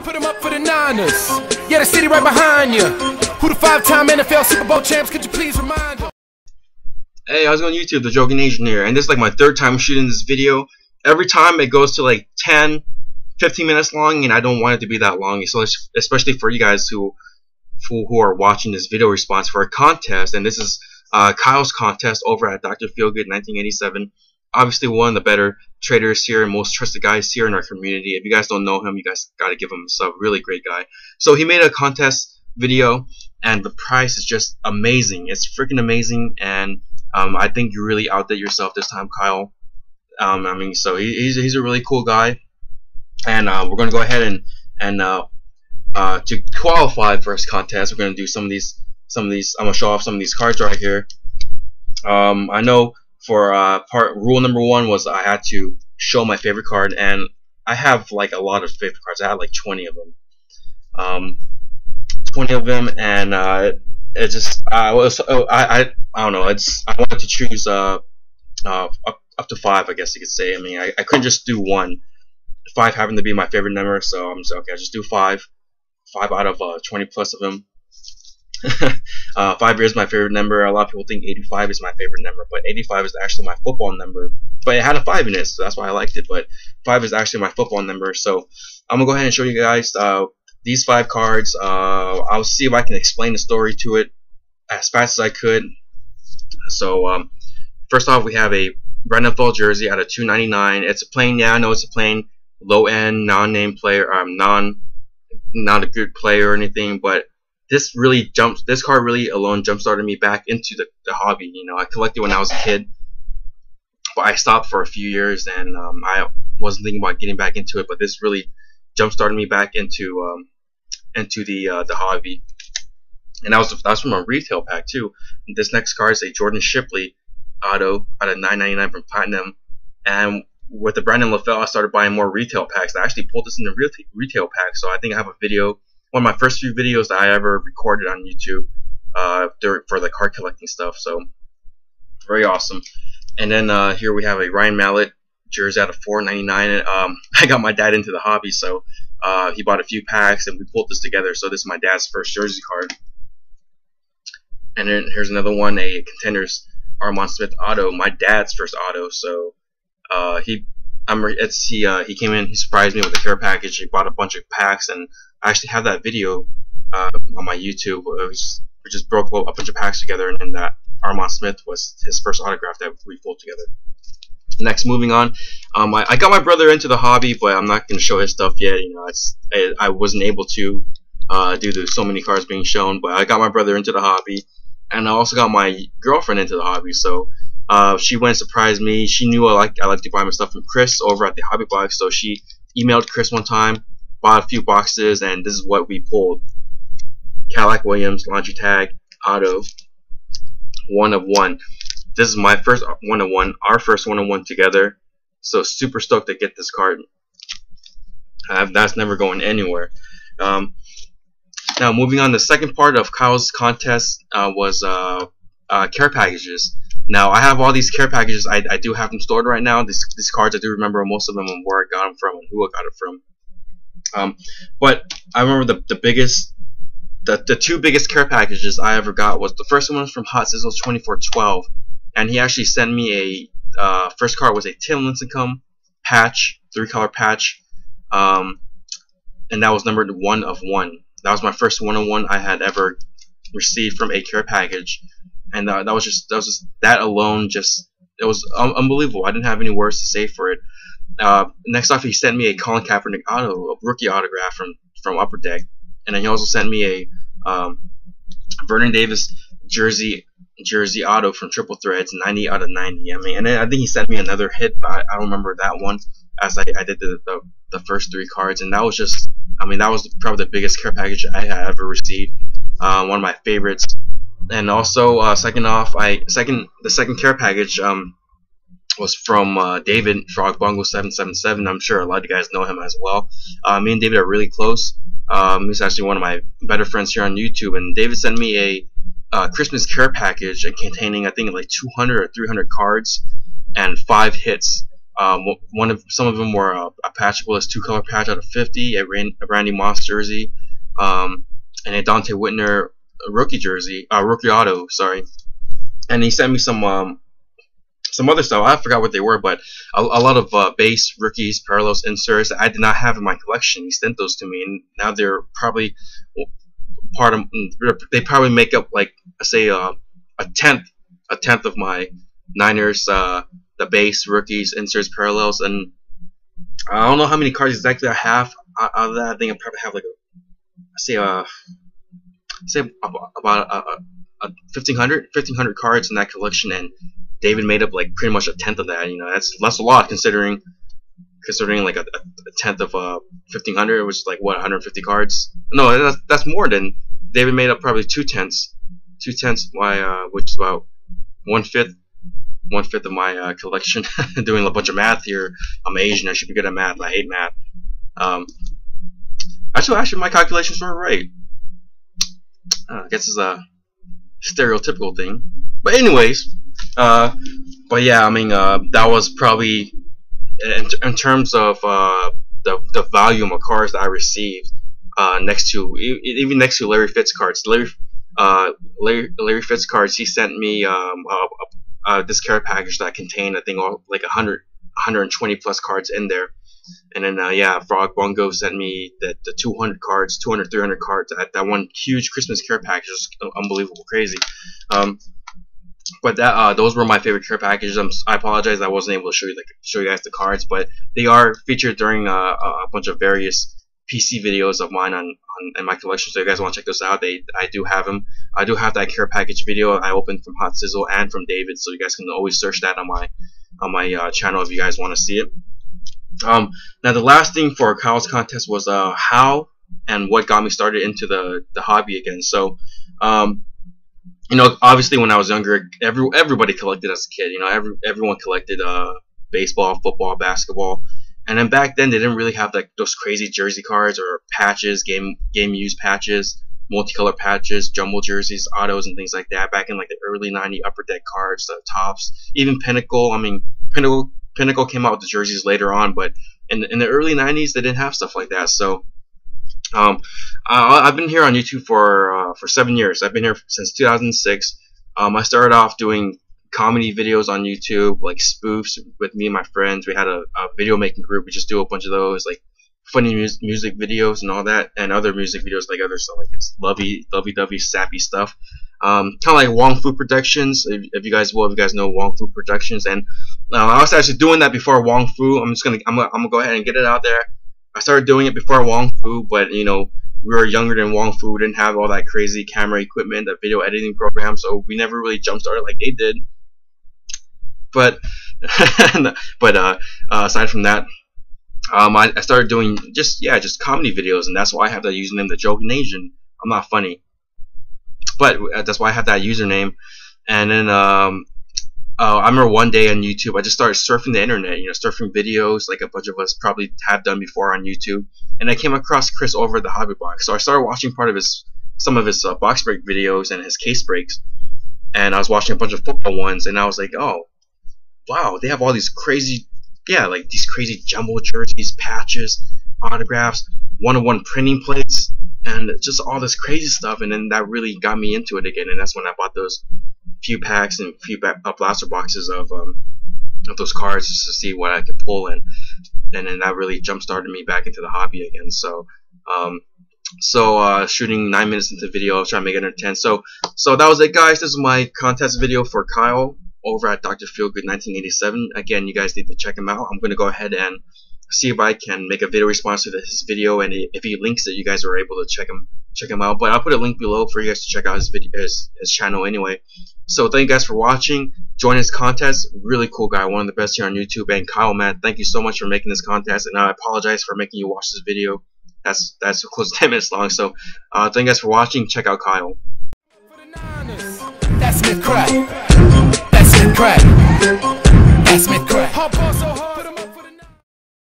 Put him up for the Niners. Yeah, the city right behind you. Who the 5-time NFL Super Bowl champs? Could you please remind them? Hey, how's it going YouTube? The Joking Asian here, and this is like my third time shooting this video. Every time it goes to like 10, 15 minutes long, and I don't want it to be that long. So especially for you guys who are watching this video response for a contest, and this is Kyle's contest over at Drfee1good1987. Obviously one of the better traders here and most trusted guys here in our community. If you guys don't know him, you guys gotta give him a sub. Really great guy. So he made a contest video, and the price is just amazing. It's freaking amazing, and I think you really outdid yourself this time, Kyle. So he's a really cool guy, and we're gonna go ahead and to qualify for his contest, we're gonna do some of these. I'm gonna show off some of these cards right here. I know for rule number 1 was I had to show my favorite card, and I have like a lot of favorite cards. I had like 20 of them. 20 of them, and it just I don't know. I wanted to choose up to 5, I guess you could say. I mean, I couldn't just do 1. 5 happened to be my favorite number, so I'm just okay. I'll just do 5 out of 20 plus of them. 5 is my favorite number. A lot of people think 85 is my favorite number, but 85 is actually my football number. But it had a 5 in it, so that's why I liked it. But 5 is actually my football number. So I'm gonna go ahead and show you guys these 5 cards. I'll see if I can explain the story to it as fast as I could. So first off, we have a Brandon Fall jersey out of $2.99. It's a plain. Yeah, I know it's a plain, low-end, non-name player. Not a good player or anything, but this card really alone jump-started me back into the hobby. You know, I collected when I was a kid, but I stopped for a few years, and I wasn't thinking about getting back into it. But this really jump-started me back into the hobby, and that was from a retail pack too. And this next card is a Jordan Shipley auto out of $9.99 from Platinum, and with the Brandon LaFell, I started buying more retail packs. I actually pulled this in the retail pack, so I think I have a video. One of my first few videos that I ever recorded on YouTube for the card collecting stuff, so very awesome. And then here we have a Ryan Mallett jersey out of $4.99. I got my dad into the hobby, so he bought a few packs and we pulled this together. So this is my dad's first jersey card. And then here's another one, a Contenders Armand Smith auto, my dad's first auto. So he came in, he surprised me with a care package. He bought a bunch of packs, and I actually have that video on my YouTube. We just broke a bunch of packs together, and then that Armand Smith was his first autograph that we pulled together. Next, moving on, I got my brother into the hobby, but I'm not going to show his stuff yet. You know, I wasn't able to due to so many cards being shown, but I got my brother into the hobby, and I also got my girlfriend into the hobby. So she went and surprised me. She knew I like to buy my stuff from Chris over at the Hobby Box, so she emailed Chris one time, bought a few boxes, and this is what we pulled. Cadillac Williams laundry tag auto, 1 of 1. This is my first 1 of 1, our first 1 of 1 together. So super stoked to get this card. That's never going anywhere. Now moving on, the second part of Kyle's contest was care packages. Now I have all these care packages. I do have them stored right now. These cards, I do remember most of them and where I got them from and who I got it from. But I remember the 2 biggest care packages I ever got was the first one was from Hot Sizzles 2412, and he actually sent me a first card was a Tim Lincecum patch, 3-color patch, and that was numbered 1 of 1. That was my first 1 of 1 I had ever received from a care package, and that alone it was unbelievable. I didn't have any words to say for it. Next off, he sent me a Colin Kaepernick auto, a rookie autograph from Upper Deck, and then he also sent me a Vernon Davis jersey auto from Triple Threads, 90 out of 90. I mean, and then I think he sent me another hit, but I don't remember that one, as I did the first 3 cards, and that was just, I mean, that was probably the biggest care package I had ever received. One of my favorites. And also, the second care package was from David Frog Bungle 777. I'm sure a lot of you guys know him as well. Me and David are really close. He's actually one of my better friends here on YouTube. And David sent me a Christmas care package containing, I think, like 200 or 300 cards and 5 hits. Some of them were a patchable 2-color patch out of 50, a Randy Moss jersey, and a Dante Whitner rookie jersey, rookie auto, sorry. And he sent me some other stuff. I forgot what they were, but a lot of base rookies, parallels, inserts that I did not have in my collection. He sent those to me, and now they're probably part of. They probably make up, like, say a tenth of my Niners, the base, rookies, inserts, parallels, and I don't know how many cards exactly I have out of that. I think I probably have like about 1,500 cards in that collection, and David made up like pretty much a tenth of that. You know, that's a lot considering like a tenth of 1,500, which is like what, 150 cards. No, that's more than David made up. Probably two tenths my which is about one fifth of my collection. Doing a bunch of math here. I'm Asian. I should be good at math. I hate math. Actually, my calculations were right. I guess it's a stereotypical thing. But anyways, but yeah, I mean, that was probably in terms of the volume of cards that I received. Next to Larry Fitz cards. Larry Fitz cards. He sent me this care package that contained, I think, like 120 plus cards in there. And then yeah, Frog Bungo sent me the 300 cards. That one huge Christmas care package was unbelievable, crazy. But those were my favorite care packages. I apologize I wasn't able to show you guys the cards, but they are featured during a bunch of various PC videos of mine in my collection. So if you guys want to check those out, I do have them. I do have that care package video I opened from Hot Sizzle and from David, so you guys can always search that on my channel if you guys want to see it. Now the last thing for Kyle's contest was how and what got me started into the hobby again. So you know, obviously when I was younger, everybody collected as a kid. You know, everyone collected baseball, football, basketball. And then back then they didn't really have like those crazy jersey cards or patches, game used patches, multicolor patches, jumbo jerseys, autos, and things like that. Back in like the early '90s Upper Deck cards, the tops, even Pinnacle. I mean, Pinnacle came out with the jerseys later on, but in the early '90s they didn't have stuff like that. So I've been here on YouTube for 7 years. I've been here since 2006. I started off doing comedy videos on YouTube, like spoofs with me and my friends. We had a video making group. We just do a bunch of those, like funny music videos and all that, and other music videos like other stuff, like it's lovey-dovey sappy stuff. Kind of like Wong Fu Productions, if you guys know Wong Fu Productions. And I was actually doing that before Wong Fu. I'm gonna go ahead and get it out there. I started doing it before Wong Fu, but you know, we were younger than Wong Fu. We didn't have all that crazy camera equipment, that video editing program, so we never really jump started like they did. But aside from that, I started doing just comedy videos, and that's why I have that username, the Joking Asian. I'm not funny, but that's why I have that username. And then I remember one day on YouTube, I just started surfing the internet, you know, surfing videos like a bunch of us probably have done before on YouTube. And I came across Chris over at the Hobby Box, so I started watching some of his box break videos and his case breaks. And I was watching a bunch of football ones, and I was like, oh, wow, they have all these crazy, like these crazy jumbo jerseys, patches, autographs, one-on-one printing plates, and just all this crazy stuff. And then that really got me into it again, and that's when I bought those few packs and few blaster boxes of those cards just to see what I could pull, and then that really jump started me back into the hobby again. So shooting 9 minutes into the video, I was trying to make it under 10. So that was it, guys. This is my contest video for Kyle over at Drfee1good1987. Again, you guys need to check him out. I'm going to go ahead and see if I can make a video response to his video, and if he links it, you guys are able to check him out. But I'll put a link below for you guys to check out his video, his channel anyway. So thank you guys for watching. Join his contest. Really cool guy, one of the best here on YouTube. And Kyle, man, thank you so much for making this contest, and I apologize for making you watch this video. That's close to 10 minutes long. So thank you guys for watching. Check out Kyle. That's Smith crack. That's Smith crack. That's Smith crack.